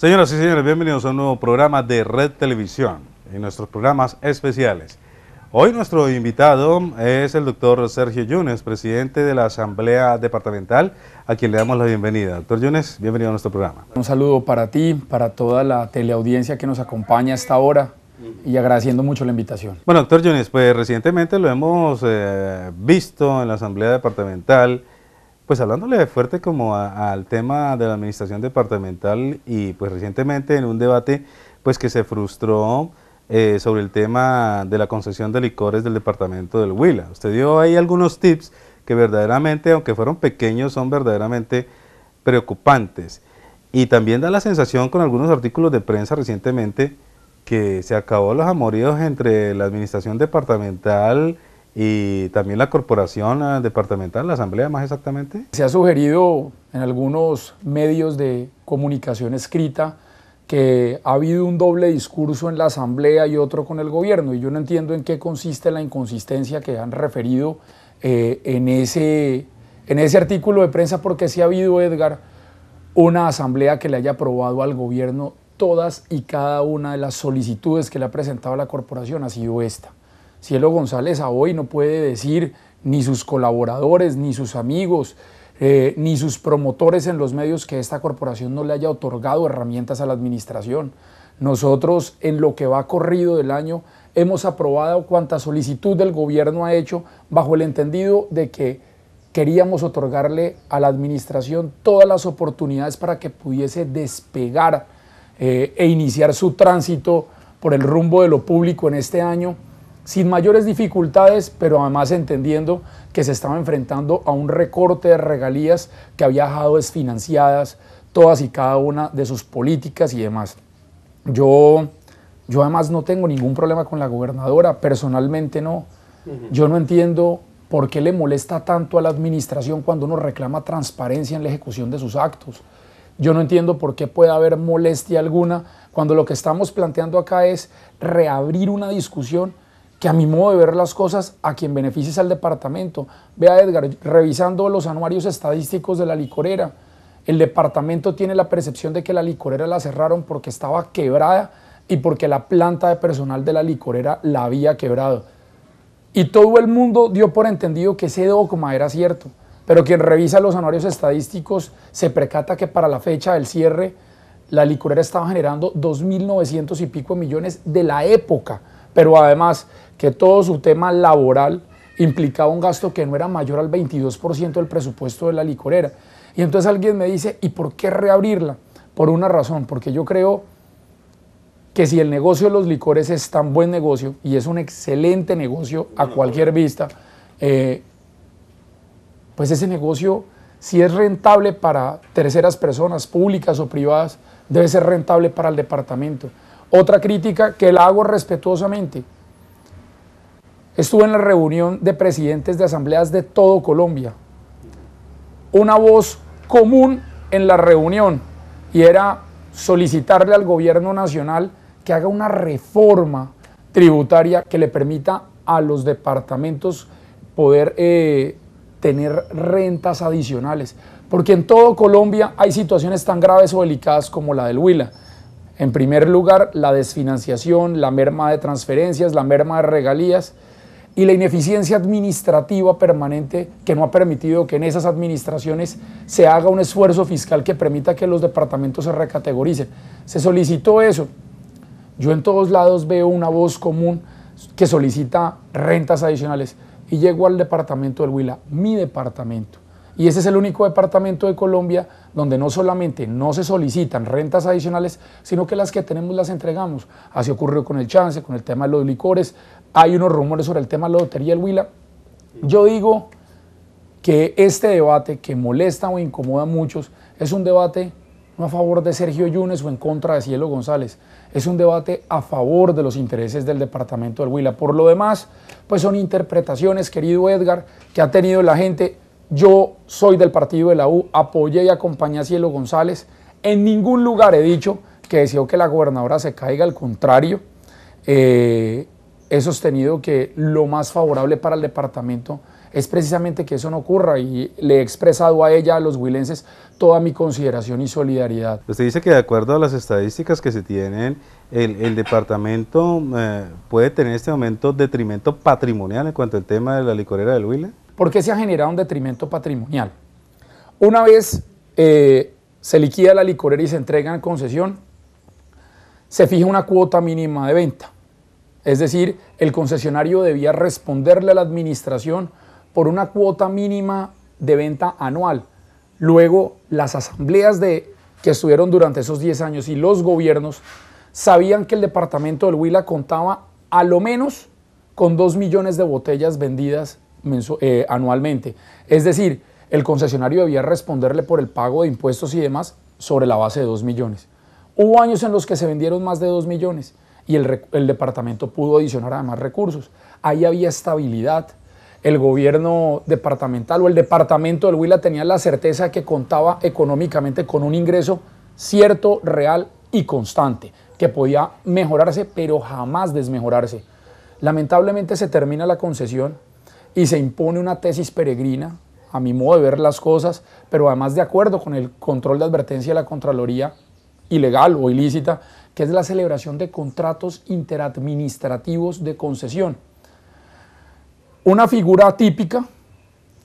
Señoras y señores, bienvenidos a un nuevo programa de Red Televisión, en nuestros programas especiales. Hoy nuestro invitado es el doctor Sergio Yunes, presidente de la Asamblea Departamental, a quien le damos la bienvenida. Doctor Yunes, bienvenido a nuestro programa. Un saludo para ti, para toda la teleaudiencia que nos acompaña a esta hora y agradeciendo mucho la invitación. Bueno, doctor Yunes, pues recientemente lo hemos visto en la Asamblea Departamental, pues hablándole fuerte como al tema de la administración departamental y pues recientemente en un debate pues que se frustró sobre el tema de la concesión de licores del departamento del Huila. Usted dio ahí algunos tips que verdaderamente, aunque fueron pequeños, son verdaderamente preocupantes. Y también da la sensación con algunos artículos de prensa recientemente que se acabó los amoríos entre la administración departamental y también la corporación departamental, la asamblea más exactamente. Se ha sugerido en algunos medios de comunicación escrita que ha habido un doble discurso en la asamblea y otro con el gobierno, y yo no entiendo en qué consiste la inconsistencia que han referido en ese artículo de prensa, porque sí ha habido, Edgar, una asamblea que le haya aprobado al gobierno todas y cada una de las solicitudes que le ha presentado la corporación. Ha sido esta. Cielo González a hoy no puede decir ni sus colaboradores, ni sus amigos, ni sus promotores en los medios que esta corporación no le haya otorgado herramientas a la administración. Nosotros, en lo que va corrido del año, hemos aprobado cuanta solicitud del gobierno ha hecho bajo el entendido de que queríamos otorgarle a la administración todas las oportunidades para que pudiese despegar e iniciar su tránsito por el rumbo de lo público en este año, sin mayores dificultades, pero además entendiendo que se estaba enfrentando a un recorte de regalías que había dejado desfinanciadas todas y cada una de sus políticas y demás. Yo además no tengo ningún problema con la gobernadora, personalmente no. Yo no entiendo por qué le molesta tanto a la administración cuando uno reclama transparencia en la ejecución de sus actos. Yo no entiendo por qué puede haber molestia alguna cuando lo que estamos planteando acá es reabrir una discusión que a mi modo de ver las cosas, a quien beneficia es al departamento. Vea, Edgar, revisando los anuarios estadísticos de la licorera, el departamento tiene la percepción de que la licorera la cerraron porque estaba quebrada y porque la planta de personal de la licorera la había quebrado. Y todo el mundo dio por entendido que ese dogma era cierto, pero quien revisa los anuarios estadísticos se percata que para la fecha del cierre la licorera estaba generando 2.900 y pico millones de la época, pero además que todo su tema laboral implicaba un gasto que no era mayor al 22% del presupuesto de la licorera. Y entonces alguien me dice, ¿y por qué reabrirla? Por una razón, porque yo creo que si el negocio de los licores es tan buen negocio, y es un excelente negocio a cualquier vista, pues ese negocio, si es rentable para terceras personas, públicas o privadas, debe ser rentable para el departamento. Otra crítica que la hago respetuosamente. Estuve en la reunión de presidentes de asambleas de todo Colombia. Una voz común en la reunión y era solicitarle al gobierno nacional que haga una reforma tributaria que le permita a los departamentos poder tener rentas adicionales. Porque en todo Colombia hay situaciones tan graves o delicadas como la del Huila. En primer lugar, la desfinanciación, la merma de transferencias, la merma de regalías y la ineficiencia administrativa permanente que no ha permitido que en esas administraciones se haga un esfuerzo fiscal que permita que los departamentos se recategoricen. Se solicitó eso. Yo en todos lados veo una voz común que solicita rentas adicionales y llego al departamento del Huila, mi departamento. Y ese es el único departamento de Colombia donde no solamente no se solicitan rentas adicionales, sino que las que tenemos las entregamos. Así ocurrió con el Chance, con el tema de los licores. Hay unos rumores sobre el tema de la lotería del Huila. Yo digo que este debate que molesta o incomoda a muchos es un debate no a favor de Sergio Yunes o en contra de Cielo González. Es un debate a favor de los intereses del departamento del Huila. Por lo demás, pues son interpretaciones, querido Edgar, que ha tenido la gente. Yo soy del partido de la U, apoyé y acompañé a Cielo González. En ningún lugar he dicho que deseo que la gobernadora se caiga, al contrario. He sostenido que lo más favorable para el departamento es precisamente que eso no ocurra y le he expresado a ella, a los huilenses, toda mi consideración y solidaridad. Usted dice que de acuerdo a las estadísticas que se tienen, el departamento puede tener en este momento detrimento patrimonial en cuanto al tema de la licorera del Huila. ¿Por qué se ha generado un detrimento patrimonial? Una vez se liquida la licorera y se entrega en concesión, se fija una cuota mínima de venta. Es decir, el concesionario debía responderle a la administración por una cuota mínima de venta anual. Luego, las asambleas que estuvieron durante esos 10 años y los gobiernos sabían que el departamento del Huila contaba a lo menos con 2 millones de botellas vendidas anualmente. Es decir, el concesionario debía responderle por el pago de impuestos y demás sobre la base de 2 millones. Hubo años en los que se vendieron más de 2 millones y el departamento pudo adicionar además recursos. Ahí había estabilidad. El gobierno departamental o el departamento del Huila tenía la certeza de que contaba económicamente con un ingreso cierto, real y constante, que podía mejorarse, pero jamás desmejorarse. Lamentablemente se termina la concesión y se impone una tesis peregrina, a mi modo de ver las cosas, pero además de acuerdo con el control de advertencia de la Contraloría, ilegal o ilícita, que es la celebración de contratos interadministrativos de concesión. Una figura típica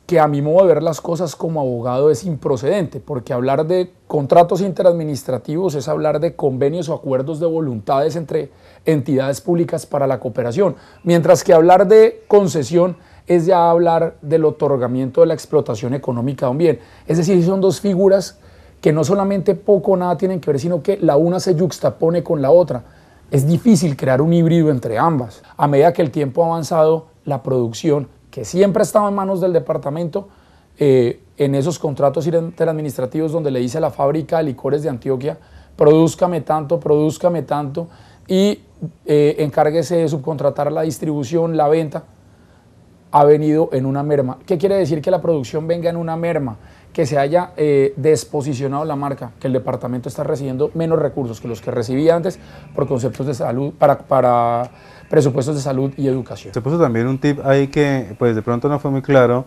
que a mi modo de ver las cosas como abogado es improcedente, porque hablar de contratos interadministrativos es hablar de convenios o acuerdos de voluntades entre entidades públicas para la cooperación, mientras que hablar de concesión es ya hablar del otorgamiento de la explotación económica de un bien. Es decir, son dos figuras que no solamente poco o nada tienen que ver, sino que la una se yuxtapone con la otra. Es difícil crear un híbrido entre ambas. A medida que el tiempo ha avanzado, la producción, que siempre estaba en manos del departamento, en esos contratos interadministrativos donde le dice a la fábrica de licores de Antioquia, produzcame tanto, y encárguese de subcontratar la distribución, la venta, ha venido en una merma. ¿Qué quiere decir que la producción venga en una merma? Que se haya desposicionado la marca, que el departamento está recibiendo menos recursos que los que recibía antes por conceptos de salud, para presupuestos de salud y educación. Se puso también un tip ahí que pues de pronto no fue muy claro,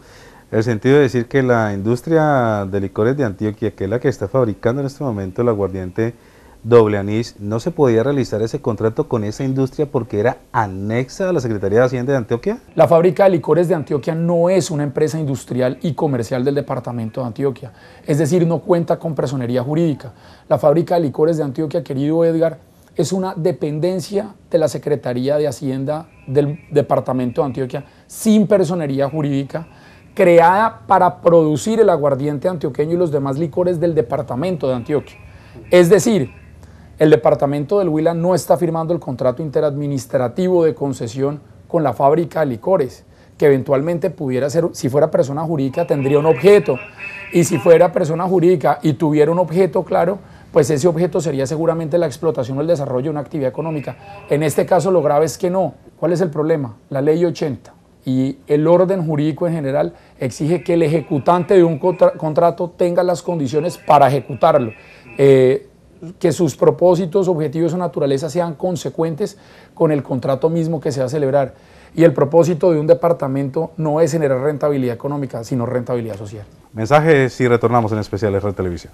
el sentido de decir que la industria de licores de Antioquia, que es la que está fabricando en este momento el aguardiente doble anís, no se podía realizar ese contrato con esa industria porque era anexa a la Secretaría de Hacienda de Antioquia. La fábrica de licores de Antioquia no es una empresa industrial y comercial del departamento de Antioquia, es decir, no cuenta con personería jurídica. La fábrica de licores de Antioquia, querido Edgar, es una dependencia de la Secretaría de Hacienda del departamento de Antioquia sin personería jurídica, creada para producir el aguardiente antioqueño y los demás licores del departamento de Antioquia. Es decir, el departamento del Huila no está firmando el contrato interadministrativo de concesión con la fábrica de licores, que eventualmente pudiera ser, si fuera persona jurídica tendría un objeto, y si fuera persona jurídica y tuviera un objeto claro, pues ese objeto sería seguramente la explotación o el desarrollo de una actividad económica. En este caso lo grave es que no. ¿Cuál es el problema? La ley 80 y el orden jurídico en general exige que el ejecutante de un contrato tenga las condiciones para ejecutarlo. Que sus propósitos, objetivos o naturaleza sean consecuentes con el contrato mismo que se va a celebrar. Y el propósito de un departamento no es generar rentabilidad económica, sino rentabilidad social. Mensajes y retornamos en especiales Red Televisión.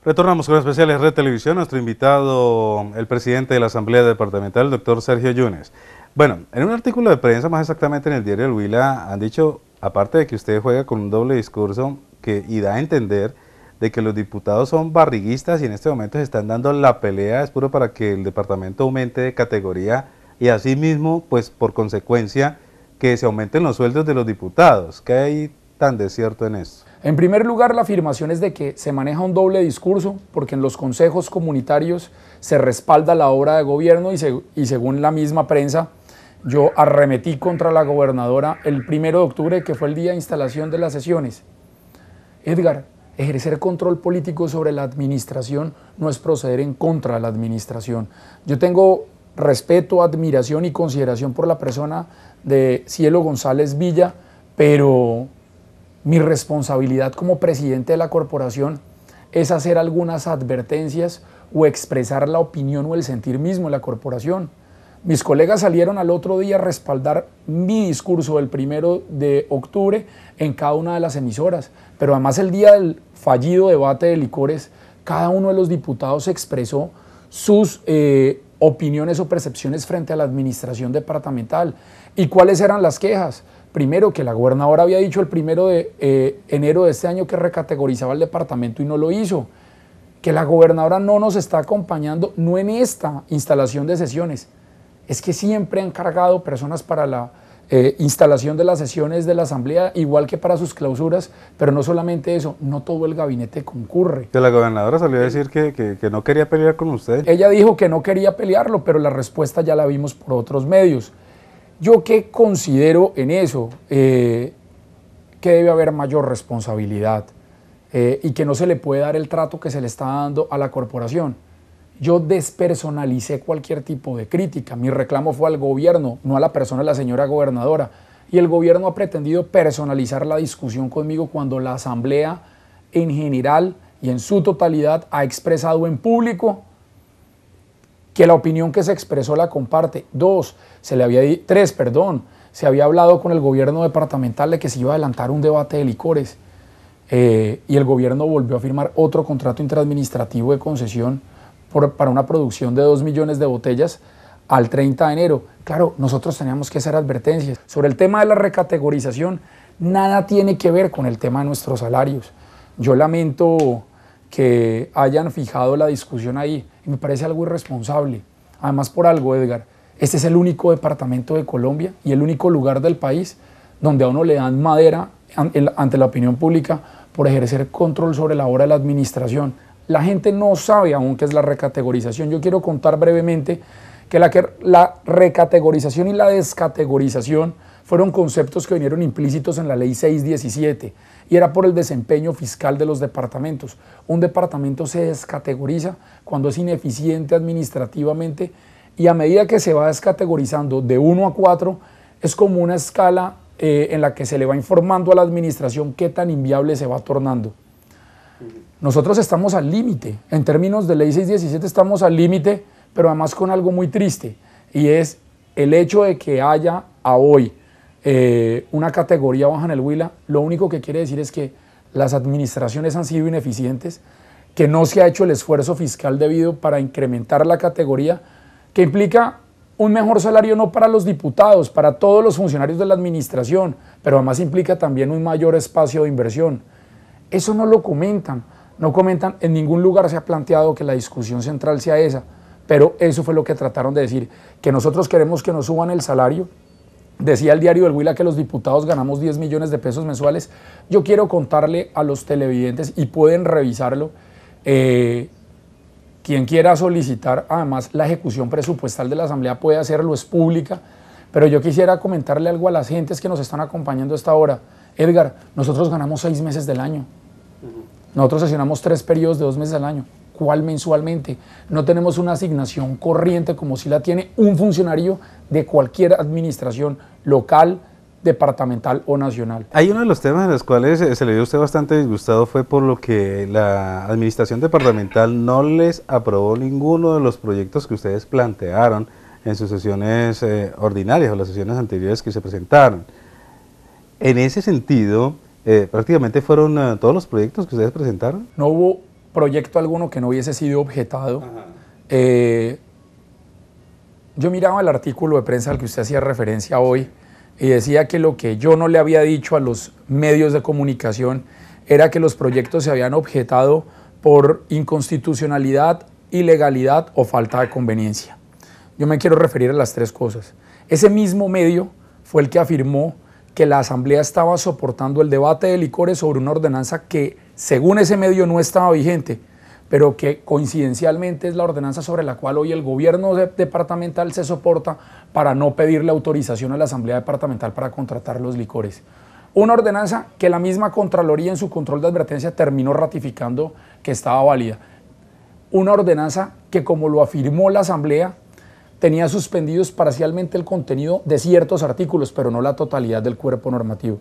Retornamos con especiales Red Televisión, nuestro invitado, el presidente de la Asamblea Departamental, el doctor Sergio Yunes. Bueno, en un artículo de prensa, más exactamente en el diario El Huila, han dicho, aparte de que usted juega con un doble discurso y da a entender de que los diputados son barriguistas y en este momento se están dando la pelea, es puro para que el departamento aumente de categoría y asimismo, pues por consecuencia, que se aumenten los sueldos de los diputados. ¿Qué hay tan de cierto en esto? En primer lugar, la afirmación es de que se maneja un doble discurso porque en los consejos comunitarios se respalda la obra de gobierno y según la misma prensa, yo arremetí contra la gobernadora el 1 de octubre, que fue el día de instalación de las sesiones. Edgar, ejercer control político sobre la administración no es proceder en contra de la administración. Yo tengo respeto, admiración y consideración por la persona de Cielo González Villa, pero mi responsabilidad como presidente de la corporación es hacer algunas advertencias o expresar la opinión o el sentir mismo de la corporación. Mis colegas salieron al otro día a respaldar mi discurso del 1 de octubre en cada una de las emisoras, pero además el día del fallido debate de licores, cada uno de los diputados expresó sus opiniones o percepciones frente a la administración departamental. ¿Y cuáles eran las quejas? Primero, que la gobernadora había dicho el 1 de enero de este año que recategorizaba el departamento y no lo hizo. Que la gobernadora no nos está acompañando, no en esta instalación de sesiones, es que siempre han cargado personas para la instalación de las sesiones de la Asamblea, igual que para sus clausuras, pero no solamente eso, no todo el gabinete concurre. Que la gobernadora salió a decir que no quería pelear con usted. Ella dijo que no quería pelearlo, pero la respuesta ya la vimos por otros medios. Yo qué considero en eso, que debe haber mayor responsabilidad y que no se le puede dar el trato que se le está dando a la corporación. Yo despersonalicé cualquier tipo de crítica, mi reclamo fue al gobierno, no a la persona de la señora gobernadora, y el gobierno ha pretendido personalizar la discusión conmigo cuando la Asamblea en general y en su totalidad ha expresado en público que la opinión que se expresó la comparte. Se había hablado con el gobierno departamental de que se iba a adelantar un debate de licores y el gobierno volvió a firmar otro contrato interadministrativo de concesión para una producción de 2 millones de botellas al 30 de enero. Claro, nosotros teníamos que hacer advertencias. Sobre el tema de la recategorización, nada tiene que ver con el tema de nuestros salarios. Yo lamento que hayan fijado la discusión ahí y me parece algo irresponsable. Además, por algo, Edgar, este es el único departamento de Colombia y el único lugar del país donde a uno le dan madera ante la opinión pública por ejercer control sobre la obra de la administración. La gente no sabe aún qué es la recategorización. Yo quiero contar brevemente que la recategorización y la descategorización fueron conceptos que vinieron implícitos en la ley 617 y era por el desempeño fiscal de los departamentos. Un departamento se descategoriza cuando es ineficiente administrativamente y a medida que se va descategorizando de 1 a 4 es como una escala en la que se le va informando a la administración qué tan inviable se va tornando. Nosotros estamos al límite, en términos de ley 617 estamos al límite, pero además con algo muy triste, y es el hecho de que haya a hoy una categoría baja en el Huila, lo único que quiere decir es que las administraciones han sido ineficientes, que no se ha hecho el esfuerzo fiscal debido para incrementar la categoría, que implica un mejor salario no para los diputados, para todos los funcionarios de la administración, pero además implica también un mayor espacio de inversión. Eso no lo comentan. No comentan, en ningún lugar se ha planteado que la discusión central sea esa, pero eso fue lo que trataron de decir, que nosotros queremos que nos suban el salario. Decía el diario del Huila que los diputados ganamos 10 millones de pesos mensuales. Yo quiero contarle a los televidentes, y pueden revisarlo, quien quiera solicitar, además la ejecución presupuestal de la Asamblea puede hacerlo, es pública, pero yo quisiera comentarle algo a las gentes que nos están acompañando a esta hora. Edgar, nosotros ganamos 6 meses del año. Nosotros sesionamos 3 periodos de 2 meses al año. ¿Cuál mensualmente? No tenemos una asignación corriente como si la tiene un funcionario de cualquier administración local, departamental o nacional. Hay uno de los temas en los cuales se le dio a usted bastante disgustado fue por lo que la administración departamental no les aprobó ninguno de los proyectos que ustedes plantearon en sus sesiones ordinarias o las sesiones anteriores que se presentaron. En ese sentido, prácticamente fueron todos los proyectos que ustedes presentaron. No hubo proyecto alguno que no hubiese sido objetado. Yo miraba el artículo de prensa al que usted hacía referencia hoy y decía que lo que yo no le había dicho a los medios de comunicación era que los proyectos se habían objetado por inconstitucionalidad, ilegalidad o falta de conveniencia. Yo me quiero referir a las 3 cosas. Ese mismo medio fue el que afirmó que la Asamblea estaba soportando el debate de licores sobre una ordenanza que, según ese medio, no estaba vigente, pero que coincidencialmente es la ordenanza sobre la cual hoy el gobierno departamental se soporta para no pedirle autorización a la Asamblea Departamental para contratar los licores. Una ordenanza que la misma Contraloría en su control de advertencia terminó ratificando que estaba válida. Una ordenanza que, como lo afirmó la Asamblea, tenía suspendidos parcialmente el contenido de ciertos artículos, pero no la totalidad del cuerpo normativo.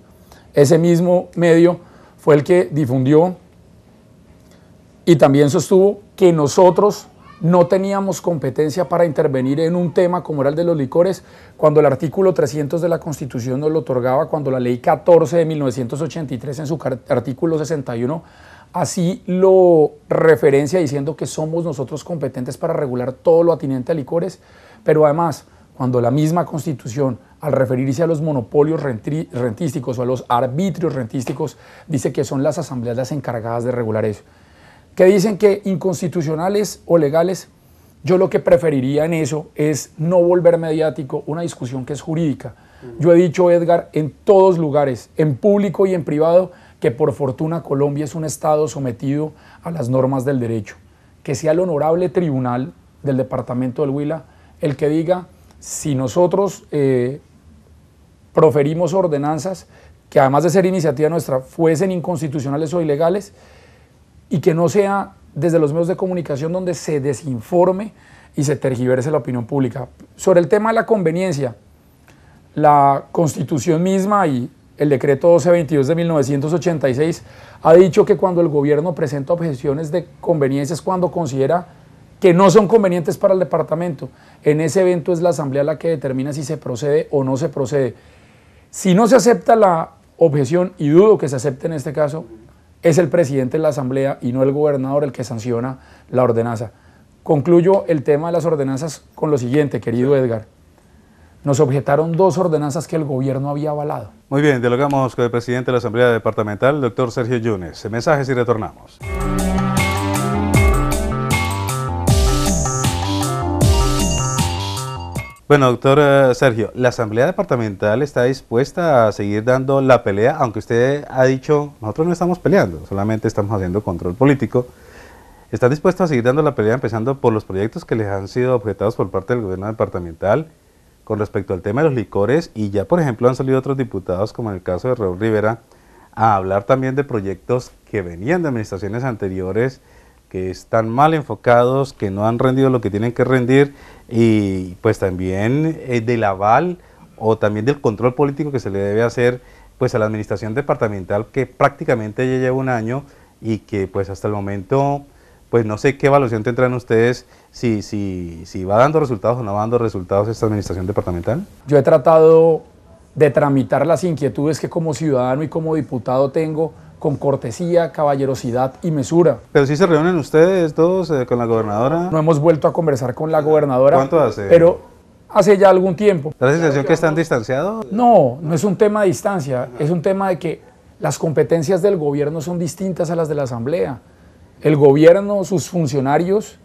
Ese mismo medio fue el que difundió y también sostuvo que nosotros no teníamos competencia para intervenir en un tema como era el de los licores, cuando el artículo 300 de la Constitución nos lo otorgaba, cuando la ley 14 de 1983 en su artículo 61 así lo referencia, diciendo que somos nosotros competentes para regular todo lo atinente a licores, pero además, cuando la misma Constitución, al referirse a los monopolios rentísticos o a los arbitrios rentísticos, dice que son las asambleas las encargadas de regular eso. Que dicen que inconstitucionales o legales, yo lo que preferiría en eso es no volver mediático una discusión que es jurídica. Yo he dicho, Edgar, en todos lugares, en público y en privado, que por fortuna Colombia es un Estado sometido a las normas del derecho. Que sea el honorable tribunal del departamento del Huila el que diga si nosotros proferimos ordenanzas que además de ser iniciativa nuestra fuesen inconstitucionales o ilegales, y que no sea desde los medios de comunicación donde se desinforme y se tergiverse la opinión pública. Sobre el tema de la conveniencia, la Constitución misma y el decreto 1222 de 1986 ha dicho que cuando el gobierno presenta objeciones de conveniencia es cuando considera que no son convenientes para el departamento. En ese evento es la asamblea la que determina si se procede o no se procede. Si no se acepta la objeción, y dudo que se acepte en este caso, es el presidente de la asamblea y no el gobernador el que sanciona la ordenanza. Concluyo el tema de las ordenanzas con lo siguiente, querido Edgar. Nos objetaron 2 ordenanzas que el gobierno había avalado. Muy bien, dialogamos con el presidente de la Asamblea Departamental, el doctor Sergio Yunes. Mensajes y retornamos. Bueno, doctor Sergio, la Asamblea Departamental está dispuesta a seguir dando la pelea, aunque usted ha dicho, nosotros no estamos peleando, solamente estamos haciendo control político. ¿Está dispuesto a seguir dando la pelea, empezando por los proyectos que les han sido objetados por parte del gobierno departamental con respecto al tema de los licores? Y ya, por ejemplo, han salido otros diputados, como en el caso de Raúl Rivera, a hablar también de proyectos que venían de administraciones anteriores, que están mal enfocados, que no han rendido lo que tienen que rendir, y pues también del aval o también del control político que se le debe hacer pues a la administración departamental, que prácticamente ya lleva un año y que pues hasta el momento pues no sé qué evaluación tendrán ustedes, si va dando resultados o no va dando resultados esta administración departamental. Yo he tratado de tramitar las inquietudes que como ciudadano y como diputado tengo con cortesía, caballerosidad y mesura. Pero sí se reúnen ustedes todos con la gobernadora. No hemos vuelto a conversar con la gobernadora. ¿Cuánto hace? Pero hace ya algún tiempo. ¿Da la sensación que están distanciados? No, no es un tema de distancia, es un tema de que las competencias del gobierno son distintas a las de la asamblea. El gobierno, sus funcionarios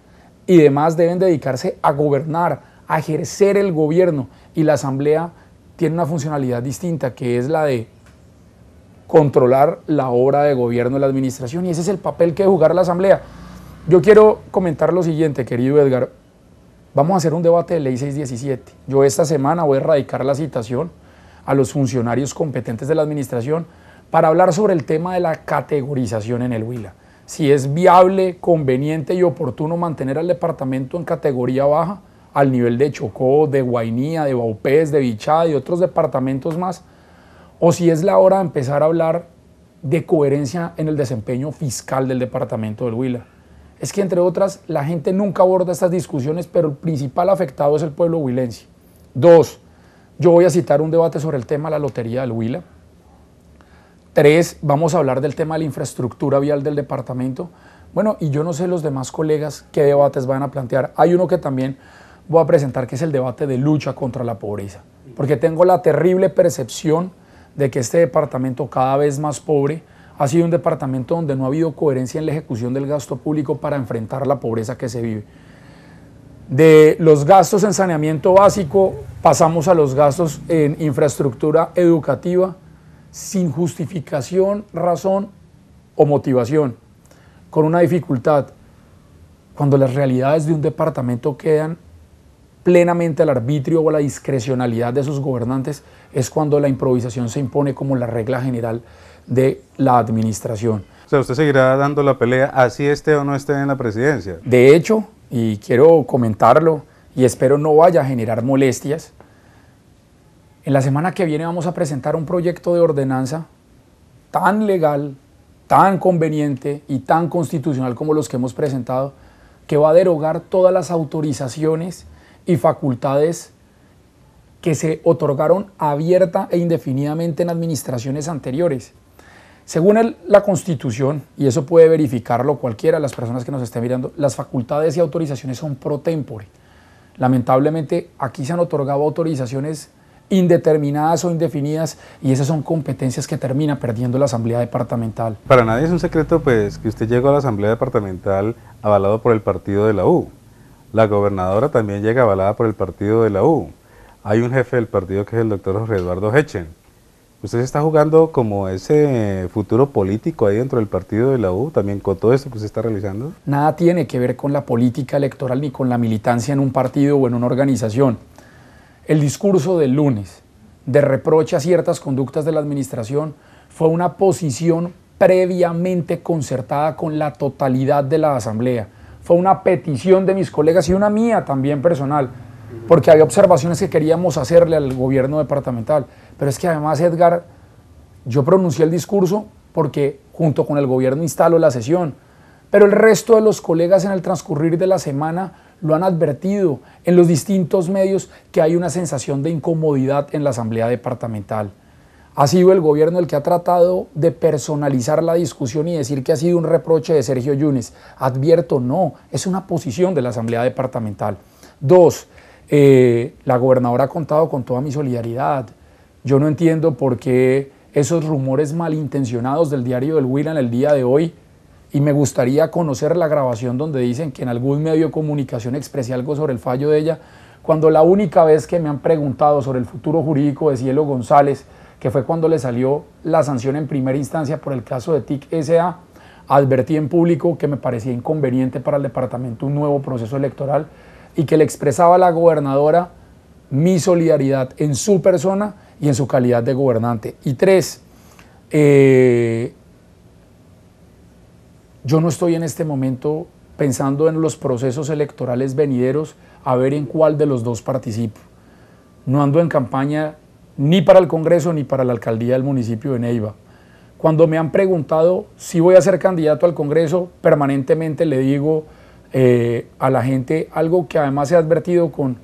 y demás deben dedicarse a gobernar, a ejercer el gobierno, y la asamblea tiene una funcionalidad distinta, que es la de controlar la obra de gobierno de la administración, y ese es el papel que debe jugar la asamblea. Yo quiero comentar lo siguiente, querido Edgar. Vamos a hacer un debate de ley 617. Yo esta semana voy a radicar la citación a los funcionarios competentes de la administración para hablar sobre el tema de la categorización en el Huila. Si es viable, conveniente y oportuno mantener al departamento en categoría baja, al nivel de Chocó, de Guainía, de Baupés, de Bichada y otros departamentos más, o si es la hora de empezar a hablar de coherencia en el desempeño fiscal del departamento del Huila. Es que, entre otras, la gente nunca aborda estas discusiones, pero el principal afectado es el pueblo huilense. 2, yo voy a citar un debate sobre el tema de la lotería del Huila. 3, vamos a hablar del tema de la infraestructura vial del departamento. Bueno, y yo no sé los demás colegas qué debates van a plantear. Hay uno que también voy a presentar, que es el debate de lucha contra la pobreza, porque tengo la terrible percepción de que este departamento, cada vez más pobre, ha sido un departamento donde no ha habido coherencia en la ejecución del gasto público para enfrentar la pobreza que se vive. De los gastos en saneamiento básico pasamos a los gastos en infraestructura educativa sin justificación, razón o motivación, con una dificultad. Cuando las realidades de un departamento quedan plenamente al arbitrio o a la discrecionalidad de sus gobernantes, es cuando la improvisación se impone como la regla general de la administración. O sea, usted seguirá dando la pelea así esté o no esté en la presidencia. De hecho, y quiero comentarlo y espero no vaya a generar molestias, en la semana que viene vamos a presentar un proyecto de ordenanza tan legal, tan conveniente y tan constitucional como los que hemos presentado, que va a derogar todas las autorizaciones y facultades que se otorgaron abierta e indefinidamente en administraciones anteriores. Según la Constitución, y eso puede verificarlo cualquiera de las personas que nos esté mirando, las facultades y autorizaciones son pro tempore. Lamentablemente, aquí se han otorgado autorizaciones indeterminadas o indefinidas y esas son competencias que termina perdiendo la Asamblea Departamental. Para nadie es un secreto pues que usted llegó a la Asamblea Departamental avalado por el partido de la U. La gobernadora también llega avalada por el partido de la U. Hay un jefe del partido que es el doctor Jorge Eduardo Hechen. ¿Usted se está jugando como ese futuro político ahí dentro del partido de la U, también con todo esto que usted está realizando? Nada tiene que ver con la política electoral ni con la militancia en un partido o en una organización. El discurso del lunes de reproche a ciertas conductas de la administración fue una posición previamente concertada con la totalidad de la Asamblea. Fue una petición de mis colegas y una mía también personal, porque había observaciones que queríamos hacerle al gobierno departamental. Pero es que además, Edgar, yo pronuncié el discurso porque junto con el gobierno instalo la sesión, pero el resto de los colegas en el transcurrir de la semana lo han advertido en los distintos medios que hay una sensación de incomodidad en la Asamblea Departamental. Ha sido el gobierno el que ha tratado de personalizar la discusión y decir que ha sido un reproche de Sergio Yunes. Advierto, no, es una posición de la Asamblea Departamental. Dos, la gobernadora ha contado con toda mi solidaridad. Yo no entiendo por qué esos rumores malintencionados del diario del Huila en el día de hoy, y me gustaría conocer la grabación donde dicen que en algún medio de comunicación expresé algo sobre el fallo de ella, cuando la única vez que me han preguntado sobre el futuro jurídico de Cielo González, que fue cuando le salió la sanción en primera instancia por el caso de TIC S.A., advertí en público que me parecía inconveniente para el departamento un nuevo proceso electoral y que le expresaba a la gobernadora mi solidaridad en su persona y en su calidad de gobernante. Y tres, yo no estoy en este momento pensando en los procesos electorales venideros a ver en cuál de los dos participo. No ando en campaña ni para el Congreso ni para la alcaldía del municipio de Neiva. Cuando me han preguntado si voy a ser candidato al Congreso, permanentemente le digo a la gente algo que además he advertido con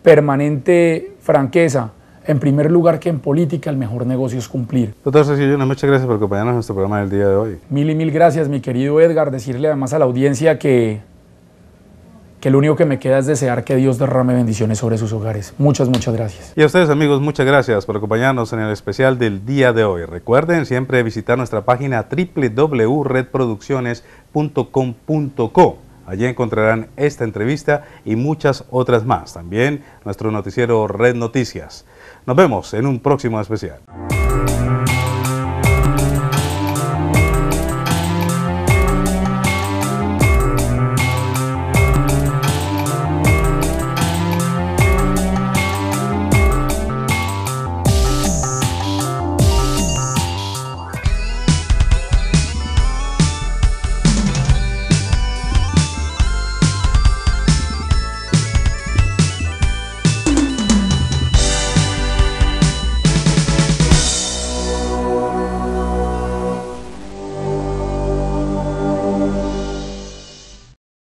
permanente franqueza. En primer lugar, que en política el mejor negocio es cumplir. Doctor Sergio Yunes, muchas gracias por acompañarnos en nuestro programa del día de hoy. Mil y mil gracias, mi querido Edgar. Decirle además a la audiencia que lo único que me queda es desear que Dios derrame bendiciones sobre sus hogares. Muchas, muchas gracias. Y a ustedes, amigos, muchas gracias por acompañarnos en el especial del día de hoy. Recuerden siempre visitar nuestra página www.redproducciones.com.co. Allí encontrarán esta entrevista y muchas otras más. También nuestro noticiero Red Noticias. Nos vemos en un próximo especial.